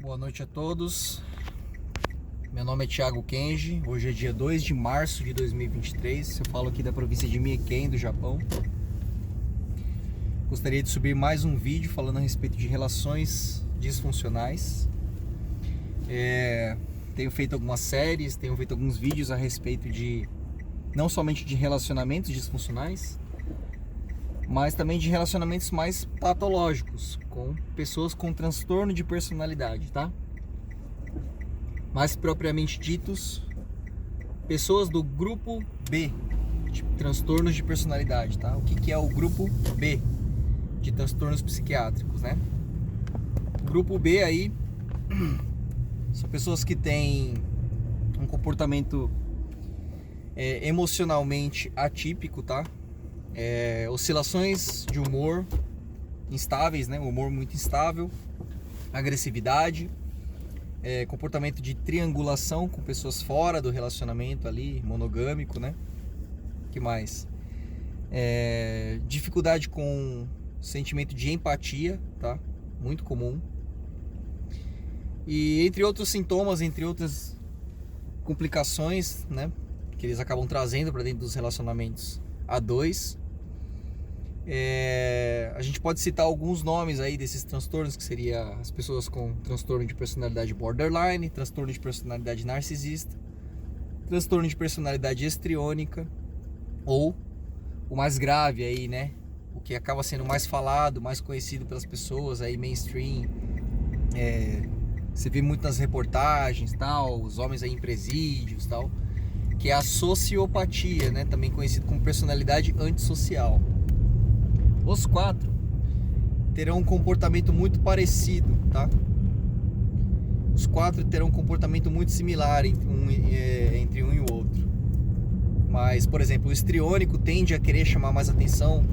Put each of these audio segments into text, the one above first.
Boa noite a todos. Meu nome é Thiago Kenji. Hoje é dia 2 de março de 2023. Eu falo aqui da província de Mieken, do Japão. Gostaria de subir mais um vídeo falando a respeito de relações disfuncionais. Tenho feito algumas séries, tenho feito alguns vídeos a respeito de não somente de relacionamentos disfuncionais, mas também de relacionamentos mais patológicos, com pessoas com transtorno de personalidade, tá? Mais propriamente ditos, pessoas do grupo B de transtornos de personalidade, tá? O que é o grupo B de transtornos psiquiátricos, né? O grupo B aí são pessoas que têm um comportamento emocionalmente atípico, tá? Oscilações de humor instáveis, né? Humor muito instável, agressividade, comportamento de triangulação com pessoas fora do relacionamento ali, monogâmico, né? Que mais? Dificuldade com sentimento de empatia, tá? Muito comum. E entre outros sintomas, entre outras complicações, né? Que eles acabam trazendo para dentro dos relacionamentos a dois. A gente pode citar alguns nomes aí desses transtornos, que seria as pessoas com transtorno de personalidade borderline, transtorno de personalidade narcisista, transtorno de personalidade histriônica, ou o mais grave aí, né, o que acaba sendo mais falado, mais conhecido pelas pessoas aí, mainstream, você vê muito nas reportagens, tal, os homens aí em presídios, tal, que é a sociopatia, né, também conhecido como personalidade antissocial. Os quatro terão um comportamento muito parecido, tá? Os quatro terão um comportamento muito similar entre um e o outro. Mas, por exemplo, o histriônico tende a querer chamar mais atenção.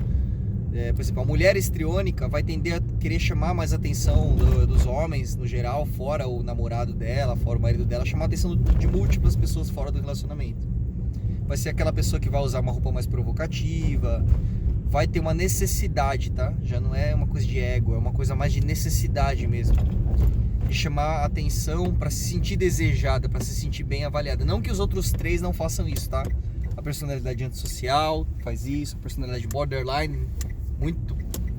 Por exemplo, a mulher histriônica vai tender a querer chamar mais atenção dos homens, no geral, fora o namorado dela, fora o marido dela, chamar a atenção de múltiplas pessoas fora do relacionamento. Vai ser aquela pessoa que vai usar uma roupa mais provocativa, vai ter uma necessidade, tá? Já não é uma coisa de ego, é uma coisa mais de necessidade mesmo, de chamar atenção para se sentir desejada, para se sentir bem avaliada. Não que os outros três não façam isso, tá? A personalidade antissocial faz isso, a personalidade borderline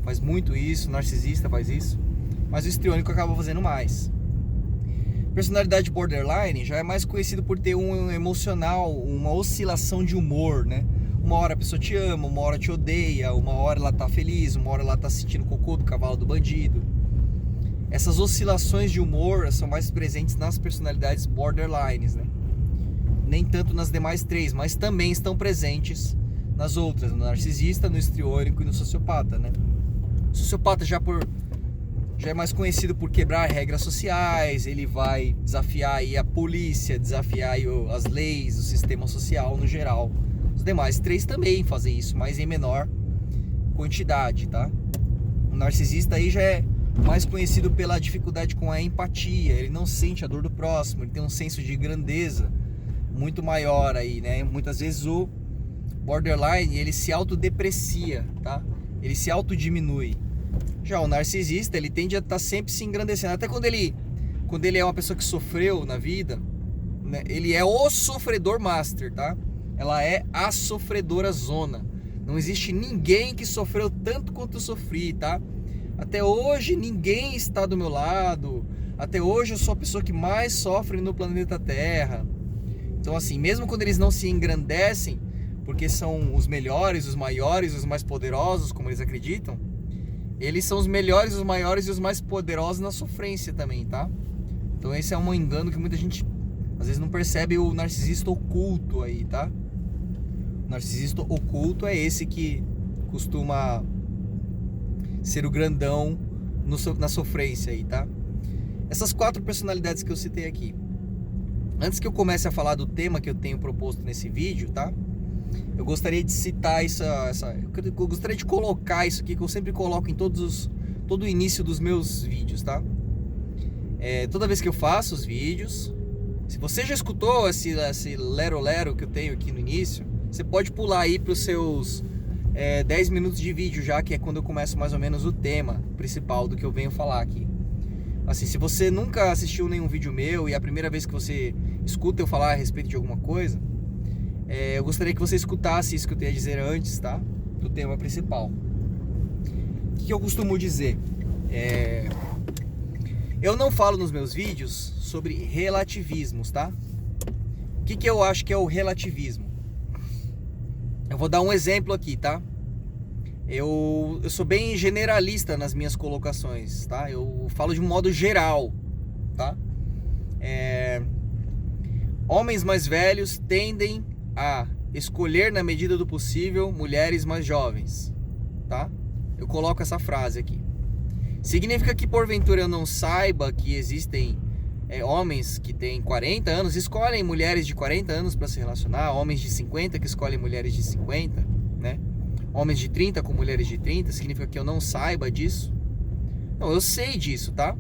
faz muito isso, o narcisista faz isso, mas o histriônico acaba fazendo mais. Personalidade borderline já é mais conhecido por ter um emocional, uma oscilação de humor, né? Uma hora a pessoa te ama, uma hora te odeia, uma hora ela tá feliz, uma hora ela tá sentindo cocô do cavalo do bandido. Essas oscilações de humor são mais presentes nas personalidades borderlines, né? Nem tanto nas demais três, mas também estão presentes nas outras, no narcisista, no histriônico e no sociopata, né? O sociopata já é mais conhecido por quebrar regras sociais, ele vai desafiar aí a polícia, desafiar aí as leis, o sistema social no geral. Os demais três também fazem isso, mas em menor quantidade, tá? O narcisista aí já é mais conhecido pela dificuldade com a empatia, ele não sente a dor do próximo, ele tem um senso de grandeza muito maior aí, né? Muitas vezes o borderline, ele se autodeprecia, tá? Ele se autodiminui. Já o narcisista, ele tende a estar sempre se engrandecendo, até quando ele é uma pessoa que sofreu na vida, né? Ele é o sofredor master, tá? Ela é a sofredora zona. Não existe ninguém que sofreu tanto quanto eu sofri, tá? Até hoje ninguém está do meu lado. Até hoje eu sou a pessoa que mais sofre no planeta Terra. Então assim, mesmo quando eles não se engrandecem, porque são os melhores, os maiores, os mais poderosos, como eles acreditam, eles são os melhores, os maiores e os mais poderosos na sofrência também, tá? Então esse é um engano que muita gente às vezes não percebe, o narcisista oculto aí, tá? O narcisista oculto é esse que costuma ser o grandão na sofrência aí, tá? Essas quatro personalidades que eu citei aqui. Antes que eu comece a falar do tema que eu tenho proposto nesse vídeo, tá? Eu gostaria de citar eu gostaria de colocar isso aqui que eu sempre coloco em todo o início dos meus vídeos, tá? Toda vez que eu faço os vídeos, se você já escutou esse lero-lero que eu tenho aqui no início, você pode pular aí para os seus 10 minutos de vídeo já, que é quando eu começo mais ou menos o tema principal do que eu venho falar aqui. Assim, se você nunca assistiu nenhum vídeo meu e é a primeira vez que você escuta eu falar a respeito de alguma coisa, eu gostaria que você escutasse isso que eu tenho a dizer antes, tá? Do tema principal. O que eu costumo dizer? Eu não falo nos meus vídeos sobre relativismos, tá? O que eu acho que é o relativismo? Eu vou dar um exemplo aqui, tá? Eu sou bem generalista nas minhas colocações, tá? Eu falo de um modo geral, tá? Homens mais velhos tendem a escolher, na medida do possível, mulheres mais jovens, tá? Eu coloco essa frase aqui. Significa que porventura eu não saiba que existem homens que têm 40 anos, escolhem mulheres de 40 anos para se relacionar, homens de 50 que escolhem mulheres de 50, né? Homens de 30 com mulheres de 30, significa que eu não saiba disso? Não, eu sei disso, tá?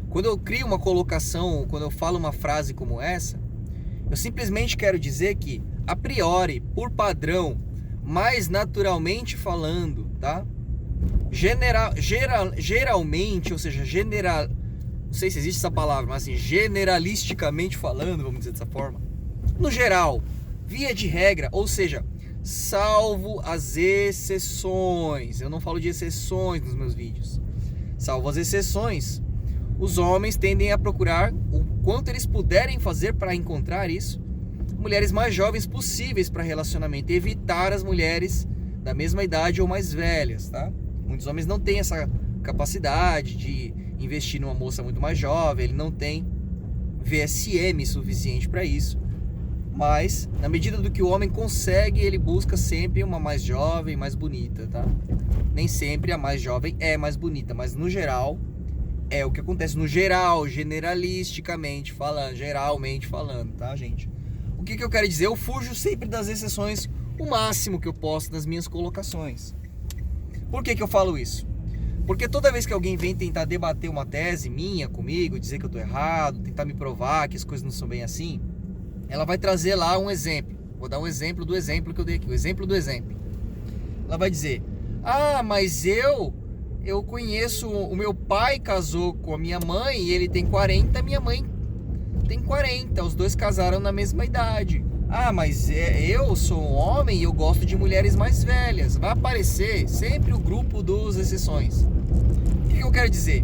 Quando eu crio uma colocação, quando eu falo uma frase como essa, eu simplesmente quero dizer que, a priori, por padrão, mais naturalmente falando, tá? Geralmente, ou seja, não sei se existe essa palavra, mas assim, generalisticamente falando, vamos dizer dessa forma, no geral, via de regra, ou seja, salvo as exceções, eu não falo de exceções nos meus vídeos, salvo as exceções, os homens tendem a procurar o quanto eles puderem fazer para encontrar isso, mulheres mais jovens possíveis para relacionamento, e evitar as mulheres da mesma idade ou mais velhas, tá? Muitos homens não têm essa capacidade de investir numa moça muito mais jovem, ele não tem VSM suficiente para isso, mas na medida do que o homem consegue, ele busca sempre uma mais jovem, mais bonita, tá? Nem sempre a mais jovem é mais bonita, mas no geral é o que acontece, no geral, generalmente falando, tá, gente? O que eu quero dizer? Eu fujo sempre das exceções o máximo que eu posso nas minhas colocações. Por que eu falo isso? Porque toda vez que alguém vem tentar debater uma tese minha comigo, dizer que eu tô errado, tentar me provar que as coisas não são bem assim, ela vai trazer lá um exemplo. Vou dar um exemplo do exemplo que eu dei aqui, o exemplo do exemplo. Ela vai dizer: ah, mas eu conheço, o meu pai casou com a minha mãe e ele tem 40, minha mãe tem 40, os dois casaram na mesma idade. Ah, mas eu sou um homem e eu gosto de mulheres mais velhas. Vai aparecer sempre o grupo dos exceções. O que eu quero dizer?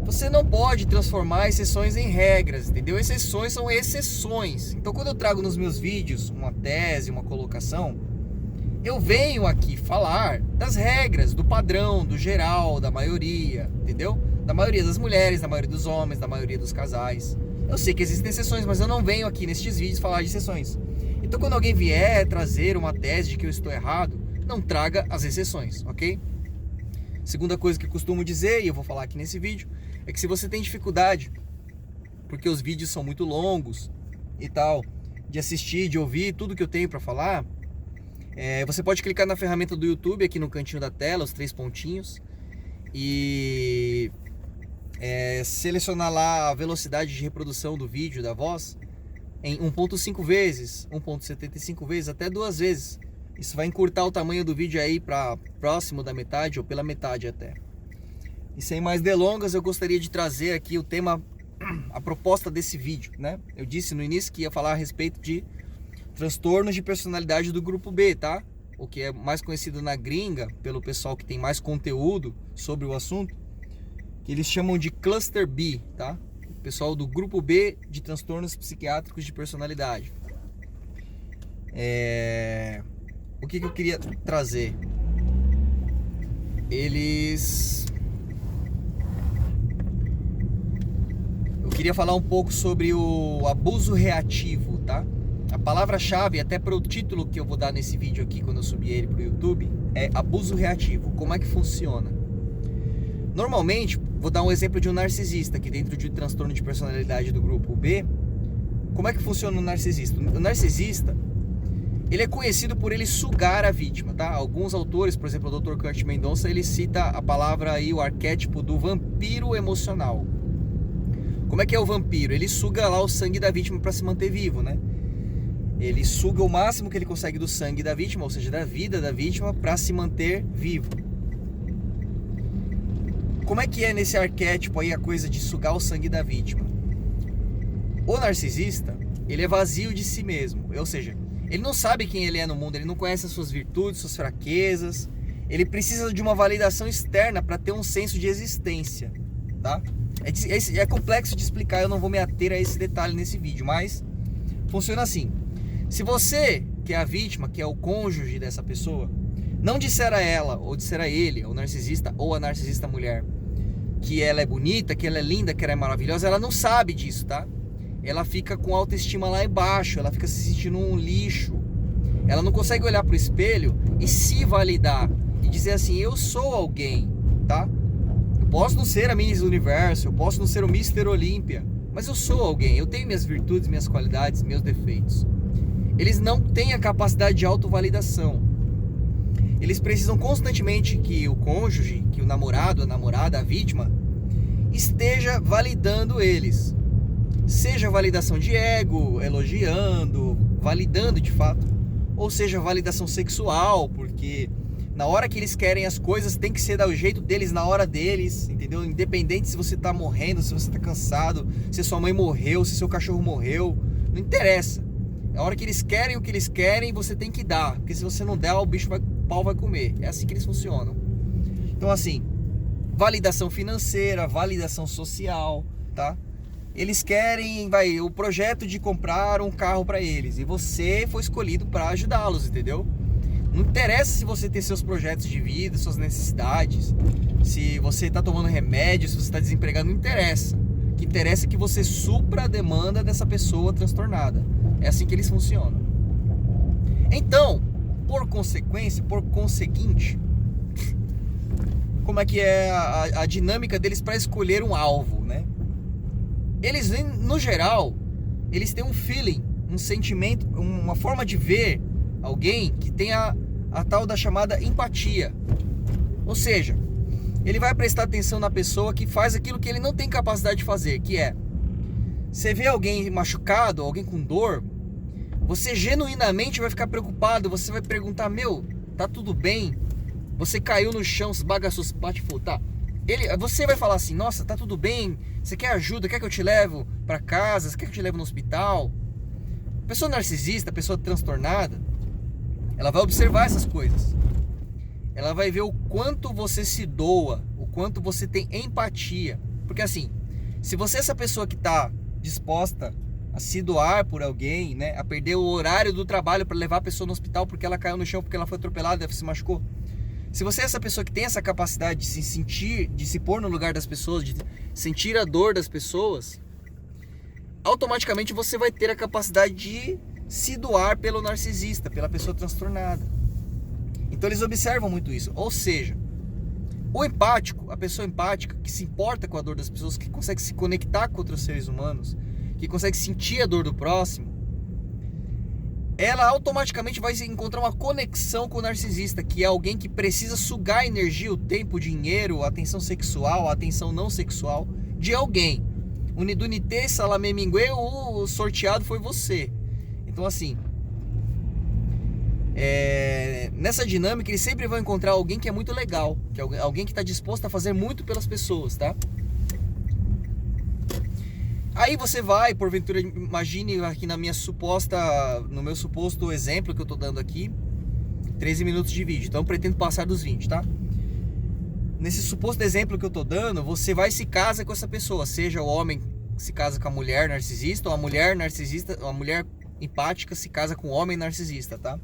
Você não pode transformar exceções em regras, entendeu? Exceções são exceções. Então, quando eu trago nos meus vídeos uma tese, uma colocação, eu venho aqui falar das regras, do padrão, do geral, da maioria, entendeu? Da maioria das mulheres, da maioria dos homens, da maioria dos casais. Eu sei que existem exceções, mas eu não venho aqui nestes vídeos falar de exceções. Então, quando alguém vier trazer uma tese de que eu estou errado, não traga as exceções, ok? Segunda coisa que eu costumo dizer, e eu vou falar aqui nesse vídeo, é que se você tem dificuldade, porque os vídeos são muito longos e tal, de assistir, de ouvir tudo que eu tenho para falar, você pode clicar na ferramenta do YouTube aqui no cantinho da tela, os 3 pontinhos, e selecionar lá a velocidade de reprodução do vídeo, da voz, em 1.5 vezes, 1.75 vezes, até 2 vezes. Isso vai encurtar o tamanho do vídeo aí para próximo da metade ou pela metade até. E sem mais delongas, eu gostaria de trazer aqui o tema, a proposta desse vídeo, né? Eu disse no início que ia falar a respeito de transtornos de personalidade do grupo B, tá? O que é mais conhecido na gringa, pelo pessoal que tem mais conteúdo sobre o assunto, que eles chamam de Cluster B, tá? O pessoal do grupo B de transtornos psiquiátricos de personalidade. O que eu queria trazer? Eu queria falar um pouco sobre o abuso reativo, tá? A palavra-chave, até para o título que eu vou dar nesse vídeo aqui, quando eu subir ele para o YouTube, é abuso reativo. Como é que funciona? Normalmente, vou dar um exemplo de um narcisista, que dentro de transtorno de personalidade do grupo B, como é que funciona o narcisista? O narcisista, ele é conhecido por ele sugar a vítima, tá? Alguns autores, por exemplo, o Dr. Kurt Mendonça, ele cita a palavra aí, o arquétipo do vampiro emocional. Como é que é o vampiro? Ele suga lá o sangue da vítima para se manter vivo, né? Ele suga o máximo que ele consegue do sangue da vítima, ou seja, da vida da vítima, para se manter vivo. como é que é nesse arquétipo aí a coisa de sugar o sangue da vítima? O narcisista, ele é vazio de si mesmo, ou seja, ele não sabe quem ele é no mundo, ele não conhece as suas virtudes, suas fraquezas, ele precisa de uma validação externa para ter um senso de existência, tá? É complexo de explicar, eu não vou me ater a esse detalhe nesse vídeo, mas funciona assim. Se você, que é a vítima, que é o cônjuge dessa pessoa, não disser a ela, ou disser a ele, o narcisista ou a narcisista mulher, que ela é bonita, que ela é linda, que ela é maravilhosa, ela não sabe disso, tá? Ela fica com a autoestima lá embaixo, ela fica se sentindo um lixo. Ela não consegue olhar pro espelho e se validar e dizer assim, eu sou alguém, tá? Eu posso não ser a Miss Universo, eu posso não ser o Mr. Olímpia, mas eu sou alguém, eu tenho minhas virtudes, minhas qualidades, meus defeitos. Eles não têm a capacidade de autovalidação. Eles precisam constantemente que o cônjuge, que o namorado, a namorada, a vítima, esteja validando eles. Seja validação de ego, elogiando, validando de fato, ou seja validação sexual, porque na hora que eles querem as coisas tem que ser do jeito deles, na hora deles, entendeu? Independente se você tá morrendo, se você tá cansado, se sua mãe morreu, se seu cachorro morreu, não interessa. Na hora que eles querem o que eles querem, você tem que dar, porque se você não der, o pau vai comer. É assim que eles funcionam. Então assim, validação financeira, validação social, tá? Eles querem, o projeto de comprar um carro para eles e você foi escolhido para ajudá-los, entendeu? Não interessa se você tem seus projetos de vida, suas necessidades, se você está tomando remédio, se você está desempregado, não interessa. O que interessa é que você supra a demanda dessa pessoa transtornada. É assim que eles funcionam. Então, por consequência, por conseguinte, como é que é a dinâmica deles para escolher um alvo, né? Eles, no geral, eles têm um feeling, um sentimento, uma forma de ver alguém que tem a tal da chamada empatia. Ou seja, ele vai prestar atenção na pessoa que faz aquilo que ele não tem capacidade de fazer, que é, você vê alguém machucado, alguém com dor, você genuinamente vai ficar preocupado, você vai perguntar, meu, tá tudo bem? Você caiu no chão, se bagaçou, se bate e tá. Você vai falar assim, nossa, tá tudo bem? Você quer ajuda? Quer que eu te levo para casa? Você quer que eu te leve no hospital? A pessoa narcisista, a pessoa transtornada, ela vai observar essas coisas. Ela vai ver o quanto você se doa, o quanto você tem empatia. Porque assim, se você é essa pessoa que tá disposta a se doar por alguém, né, a perder o horário do trabalho para levar a pessoa no hospital porque ela caiu no chão, porque ela foi atropelada, se machucou. Se você é essa pessoa que tem essa capacidade de se sentir, de se pôr no lugar das pessoas, de sentir a dor das pessoas, automaticamente você vai ter a capacidade de se doar pelo narcisista, pela pessoa transtornada. Então eles observam muito isso. Ou seja, o empático, a pessoa empática que se importa com a dor das pessoas, que consegue se conectar com outros seres humanos, que consegue sentir a dor do próximo, ela automaticamente vai encontrar uma conexão com o narcisista, que é alguém que precisa sugar a energia, o tempo, o dinheiro, a atenção sexual, a atenção não sexual de alguém. Unidunité, salamé minguê, o sorteado foi você. Então assim, nessa dinâmica eles sempre vão encontrar alguém que é muito legal, que é alguém que está disposto a fazer muito pelas pessoas, tá? Aí você vai, porventura, imagine aqui no meu suposto exemplo que eu tô dando aqui, 13 minutos de vídeo, então eu pretendo passar dos 20, tá? Nesse suposto exemplo que eu tô dando, você vai e se casa com essa pessoa, seja o homem que se casa com a mulher narcisista, ou a mulher narcisista, ou a mulher empática se casa com o homem narcisista, tá?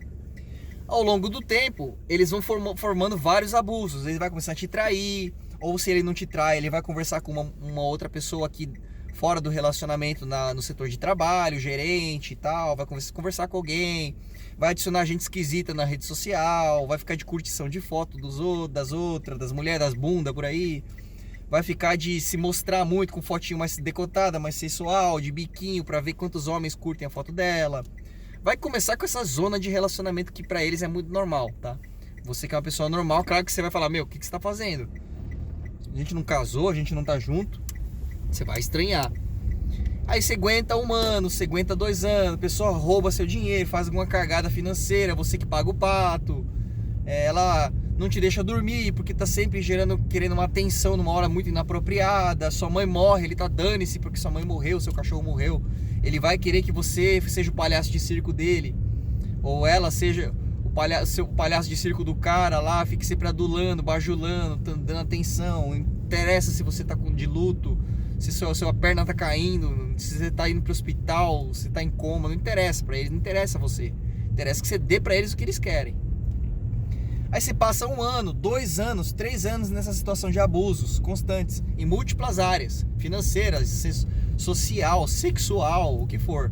Ao longo do tempo, eles vão formando vários abusos, ele vai começar a te trair, ou se ele não te trai, ele vai conversar com uma outra pessoa aqui fora do relacionamento no setor de trabalho, gerente e tal, vai conversar com alguém, vai adicionar gente esquisita na rede social, vai ficar de curtição de foto das outras, das mulheres, das bundas por aí, vai ficar de se mostrar muito com fotinho mais decotada, mais sensual, de biquinho pra ver quantos homens curtem a foto dela. Vai começar com essa zona de relacionamento que pra eles é muito normal, tá? Você que é uma pessoa normal, claro que você vai falar, meu, o que você tá fazendo? A gente não casou, a gente não tá junto. Você vai estranhar. Aí você aguenta 1 ano, você aguenta 2 anos, a pessoa rouba seu dinheiro, faz alguma cagada financeira, você que paga o pato. Ela não te deixa dormir, porque tá sempre querendo uma atenção numa hora muito inapropriada. Sua mãe morre, ele tá dane-se porque sua mãe morreu, seu cachorro morreu. Ele vai querer que você seja o palhaço de circo dele, ou ela seja o palhaço de circo do cara lá, fique sempre adulando, bajulando, dando atenção. Não interessa se você tá de luto, se sua perna tá caindo, se você tá indo pro hospital, se tá em coma, não interessa pra eles, não interessa você. Interessa que você dê pra eles o que eles querem. Aí você passa 1 ano, 2 anos, 3 anos nessa situação de abusos constantes, em múltiplas áreas, financeiras, social, sexual, o que for.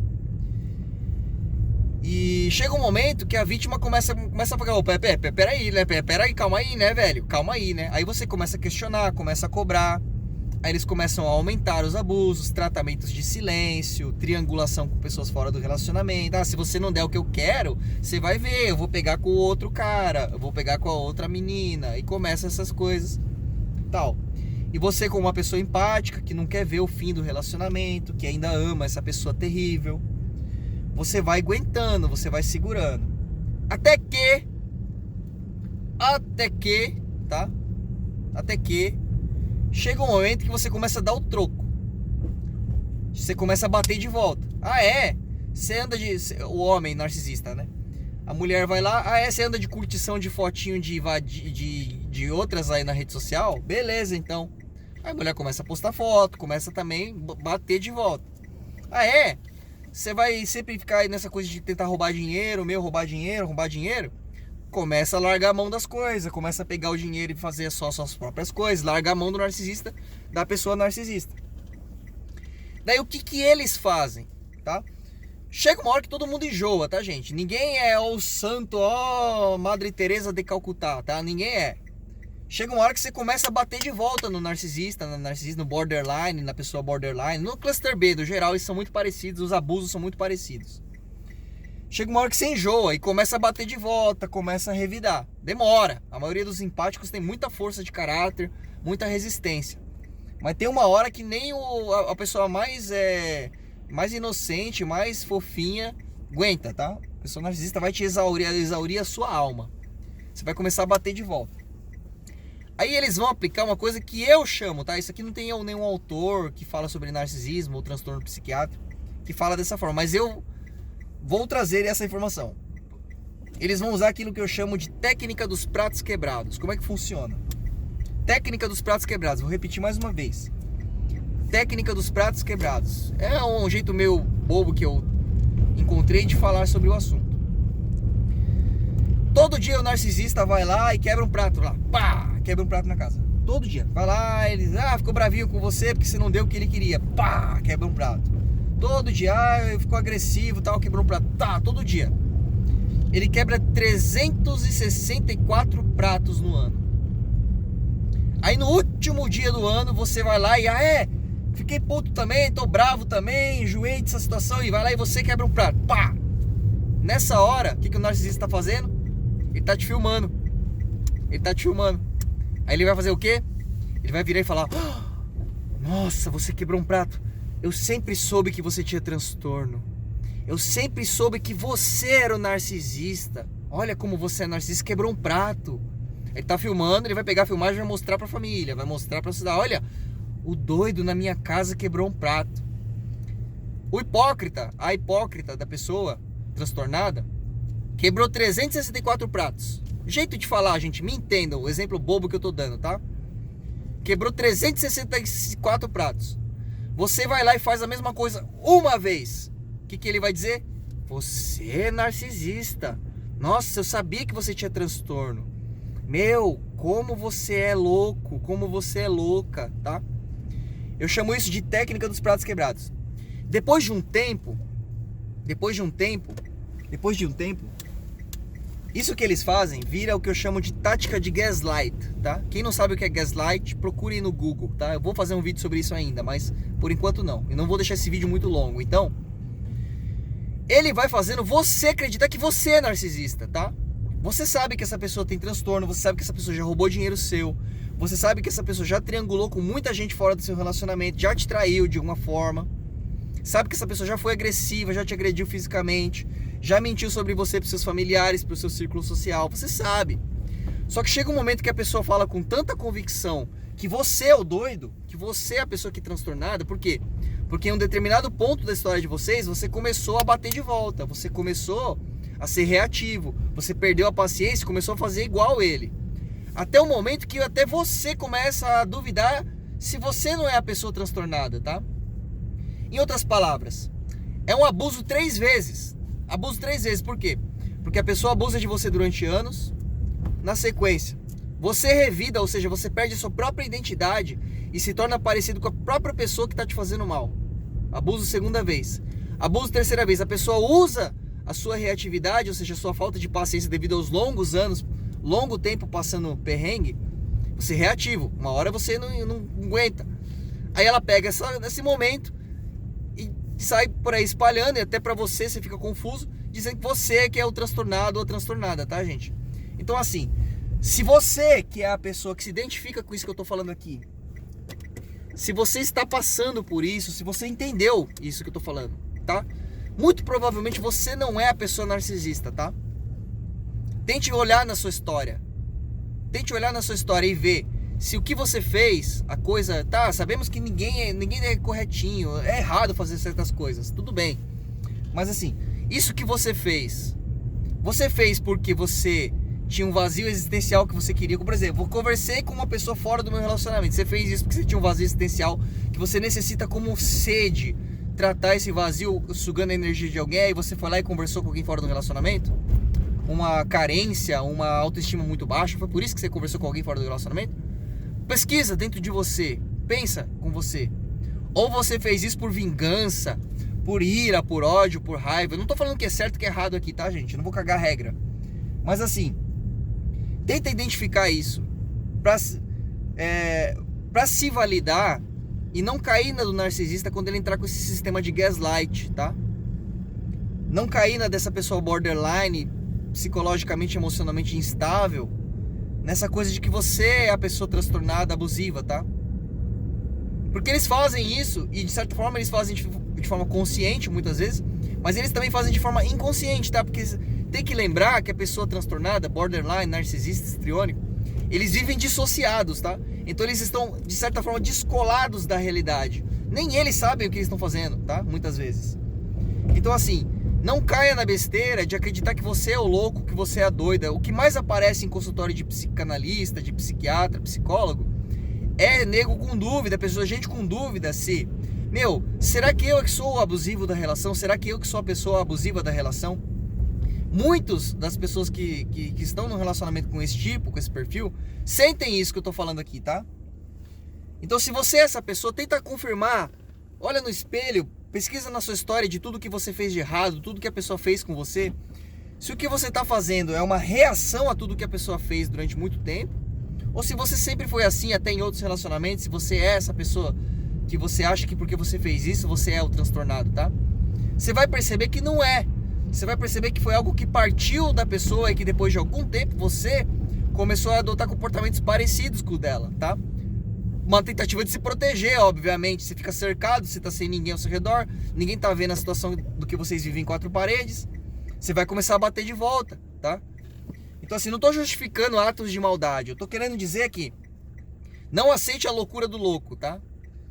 E chega um momento que a vítima começa a falar, opa, peraí, né? Peraí, calma aí, né, velho? Calma aí, né? Aí você começa a questionar, começa a cobrar. Aí eles começam a aumentar os abusos, tratamentos de silêncio, triangulação com pessoas fora do relacionamento. Ah, se você não der o que eu quero, você vai ver, eu vou pegar com o outro cara, eu vou pegar com a outra menina. E começa essas coisas, tal. E você, como uma pessoa empática, que não quer ver o fim do relacionamento, que ainda ama essa pessoa terrível, você vai aguentando, você vai segurando. Até que, tá? Até que chega um momento que você começa a dar o troco. Você começa a bater de volta. Ah, é? Você anda de... O homem narcisista, né? A mulher vai lá. Ah, é? Você anda de curtição de fotinho de outras aí na rede social? Beleza, então. Aí a mulher começa a postar foto, começa também a bater de volta. Ah, é? Você vai sempre ficar aí nessa coisa de tentar roubar dinheiro, roubar dinheiro. Começa a largar a mão das coisas, começa a pegar o dinheiro e fazer só suas próprias coisas, larga a mão do narcisista, da pessoa narcisista. Daí o que eles fazem, tá? Chega uma hora que todo mundo enjoa, tá, gente? Ninguém é o santo, Madre Teresa de Calcutá, tá? Ninguém é. Chega uma hora que você começa a bater de volta no narcisista, no borderline, na pessoa borderline, no cluster B, do geral, eles são muito parecidos, os abusos são muito parecidos. Chega uma hora que você enjoa e começa a bater de volta, começa a revidar. Demora. A maioria dos empáticos tem muita força de caráter, muita resistência. Mas tem uma hora que nem a pessoa mais inocente, mais fofinha, aguenta, tá? A pessoa narcisista vai te exaurir a sua alma. Você vai começar a bater de volta. Aí eles vão aplicar uma coisa que eu chamo, tá? Isso aqui não tem nenhum autor que fala sobre narcisismo ou transtorno psiquiátrico que fala dessa forma, mas eu vou trazer essa informação. Eles vão usar aquilo que eu chamo de técnica dos pratos quebrados. Como é que funciona? Técnica dos pratos quebrados. Vou repetir mais uma vez. Técnica dos pratos quebrados. É um jeito meio bobo que eu encontrei de falar sobre o assunto. Todo dia o narcisista vai lá e quebra um prato lá. Pá! Quebra um prato na casa. Todo dia. Vai lá, ele ficou bravinho com você porque você não deu o que ele queria. Pá! Quebra um prato. Todo dia, ficou agressivo, tal, quebrou um prato. Tá, todo dia. Ele quebra 364 pratos no ano. Aí no último dia do ano, você vai lá e, fiquei puto também, tô bravo também, enjoei dessa situação, e vai lá e você quebra um prato. Pá! Nessa hora, o que o narcisista tá fazendo? Ele tá te filmando. Aí ele vai fazer o quê? Ele vai virar e falar: nossa, você quebrou um prato. Eu sempre soube que você tinha transtorno. Eu sempre soube que você era o narcisista. Olha como você é narcisista, quebrou um prato. Ele tá filmando, ele vai pegar a filmagem e vai mostrar pra família, vai mostrar pra cidade. Olha, o doido na minha casa quebrou um prato. A hipócrita da pessoa transtornada, quebrou 364 pratos. Jeito de falar, gente, me entendam, o exemplo bobo que eu tô dando, tá? Quebrou 364 pratos. Você vai lá e faz a mesma coisa uma vez. O que ele vai dizer? Você é narcisista. Nossa, eu sabia que você tinha transtorno. Meu, como você é louco, como você é louca, tá? Eu chamo isso de técnica dos pratos quebrados. Depois de um tempo, isso que eles fazem vira o que eu chamo de tática de gaslight, tá? Quem não sabe o que é gaslight, procure no Google, tá? Eu vou fazer um vídeo sobre isso ainda, mas por enquanto não. E não vou deixar esse vídeo muito longo. Então, ele vai fazendo você acreditar que você é narcisista, tá? Você sabe que essa pessoa tem transtorno, você sabe que essa pessoa já roubou dinheiro seu, você sabe que essa pessoa já triangulou com muita gente fora do seu relacionamento, já te traiu de alguma forma, sabe que essa pessoa já foi agressiva, já te agrediu fisicamente, já mentiu sobre você para seus familiares, para o seu círculo social, você sabe. Só que chega um momento que a pessoa fala com tanta convicção que você é o doido, que você é a pessoa que é transtornada. Por quê? Porque em um determinado ponto da história de vocês, você começou a bater de volta, você começou a ser reativo, você perdeu a paciência e começou a fazer igual ele. Até o momento que até você começa a duvidar se você não é a pessoa transtornada, tá? Em outras palavras, é um abuso 3 vezes. Abuso 3 vezes, por quê? Porque a pessoa abusa de você durante anos, na sequência, você revida, ou seja, você perde a sua própria identidade e se torna parecido com a própria pessoa que está te fazendo mal. Abuso 2ª vez. Abuso 3ª vez, a pessoa usa a sua reatividade, ou seja, a sua falta de paciência devido aos longos anos, longo tempo passando perrengue, você é reativo, uma hora você não aguenta. Aí ela pega nesse momento e sai por aí espalhando, e até pra você fica confuso, dizendo que você que é o transtornado ou a transtornada, tá, gente? Então assim, se você que é a pessoa que se identifica com isso que eu tô falando aqui, se você está passando por isso, se você entendeu isso que eu tô falando, tá? Muito provavelmente você não é a pessoa narcisista, tá? Tente olhar na sua história. Tente olhar na sua história e ver se o que você fez, a coisa... Tá, sabemos que ninguém é corretinho, é errado fazer certas coisas, tudo bem. Mas assim, isso que você fez porque você tinha um vazio existencial que você queria. Por exemplo, eu conversei com uma pessoa fora do meu relacionamento. Você fez isso porque você tinha um vazio existencial que você necessita como sede tratar esse vazio sugando a energia de alguém, e você foi lá e conversou com alguém fora do relacionamento? Uma carência, uma autoestima muito baixa, foi por isso que você conversou com alguém fora do relacionamento? Pesquisa dentro de você, pensa com você. Ou você fez isso por vingança, por ira, por ódio, por raiva. Eu não tô falando que é certo e que é errado aqui, tá, gente? Eu não vou cagar a regra. Mas assim, tenta identificar isso pra se validar e não cair na do narcisista quando ele entrar com esse sistema de gaslight, tá? Não cair na dessa pessoa borderline, psicologicamente, emocionalmente instável, nessa coisa de que você é a pessoa transtornada, abusiva, tá? Porque eles fazem isso, e de certa forma eles fazem de forma consciente muitas vezes, mas eles também fazem de forma inconsciente, tá? Porque tem que lembrar que a pessoa transtornada, borderline, narcisista, histriônico, eles vivem dissociados, tá? Então eles estão, de certa forma, descolados da realidade. Nem eles sabem o que eles estão fazendo, tá? Muitas vezes. Então assim, não caia na besteira de acreditar que você é o louco, que você é a doida. O que mais aparece em consultório de psicanalista, de psiquiatra, psicólogo, é nego com dúvida, gente com dúvida se... será que eu que sou o abusivo da relação? Será que eu que sou a pessoa abusiva da relação? Muitos das pessoas que estão no relacionamento com esse tipo, com esse perfil, sentem isso que eu tô falando aqui, tá? Então se você é essa pessoa, tenta confirmar, olha no espelho, pesquisa na sua história de tudo que você fez de errado, tudo que a pessoa fez com você. Se o que você está fazendo é uma reação a tudo que a pessoa fez durante muito tempo, ou se você sempre foi assim até em outros relacionamentos, se você é essa pessoa que você acha que porque você fez isso, você é o transtornado, tá? Você vai perceber que não é. Você vai perceber que foi algo que partiu da pessoa e que depois de algum tempo você começou a adotar comportamentos parecidos com o dela, tá? Uma tentativa de se proteger, obviamente. Você fica cercado, você tá sem ninguém ao seu redor, ninguém tá vendo a situação do que vocês vivem em 4 paredes. Você vai começar a bater de volta, tá? Então assim, não tô justificando atos de maldade. Eu tô querendo dizer que não aceite a loucura do louco, tá?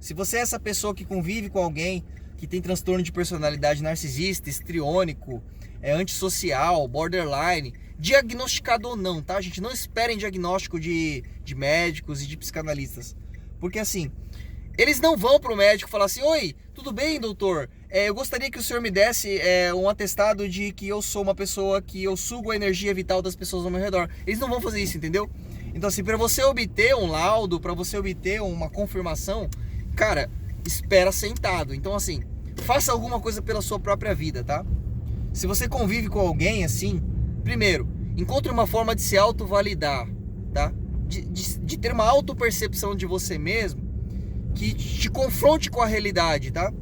Se você é essa pessoa que convive com alguém que tem transtorno de personalidade narcisista, histriônico, antissocial, borderline, diagnosticado ou não, tá, gente? Não esperem diagnóstico de médicos e de psicanalistas. Porque assim, eles não vão pro médico falar assim: oi, tudo bem, doutor? Eu gostaria que o senhor me desse um atestado de que eu sou uma pessoa que eu sugo a energia vital das pessoas ao meu redor. Eles não vão fazer isso, entendeu? Então assim, para você obter um laudo, para você obter uma confirmação, cara, espera sentado. Então assim, faça alguma coisa pela sua própria vida, tá? Se você convive com alguém assim, primeiro, encontre uma forma de se autovalidar, tá? De ter uma autopercepção de você mesmo que te confronte com a realidade, tá?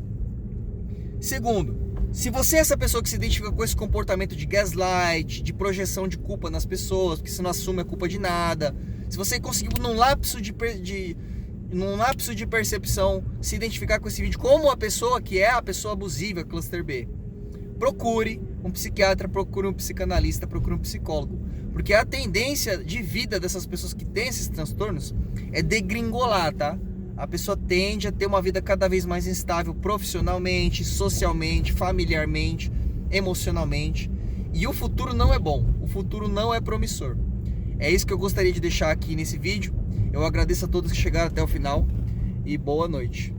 Segundo, se você é essa pessoa que se identifica com esse comportamento de gaslight, de projeção de culpa nas pessoas, porque você não assume a culpa de nada, se você conseguiu num lapso de percepção se identificar com esse vídeo como a pessoa que é a pessoa abusiva, cluster B, procure um psiquiatra, procure um psicanalista, procure um psicólogo. Porque a tendência de vida dessas pessoas que têm esses transtornos é degringolar, tá? A pessoa tende a ter uma vida cada vez mais instável profissionalmente, socialmente, familiarmente, emocionalmente. E o futuro não é bom, o futuro não é promissor. É isso que eu gostaria de deixar aqui nesse vídeo. Eu agradeço a todos que chegaram até o final e boa noite.